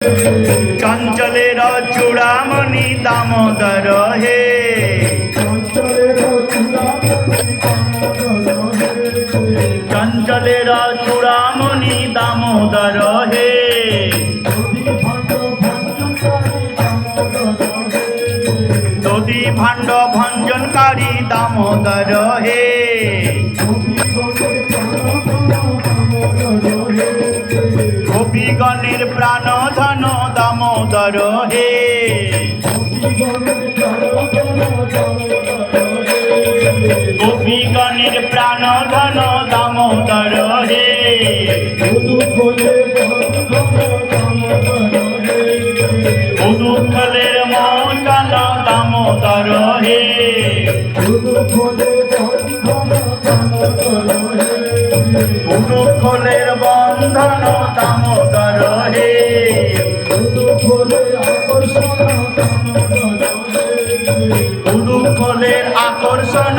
চঞ্চলের চূড়ামণি দামোদর হে, চঞ্চলের চূড়ামণি দামোদর হে, দধি ভাণ্ড ভঞ্জনকারী দামোদর হে, গোপীগণের প্রাণ ধন দামোদর হে, গোপীগণের প্রাণ ধন দামোদর হে, উদুখলের মোচন দামোদর হে, উদুখলের বন্ধন দামোদর হে, উদুখলের আকর্ষণ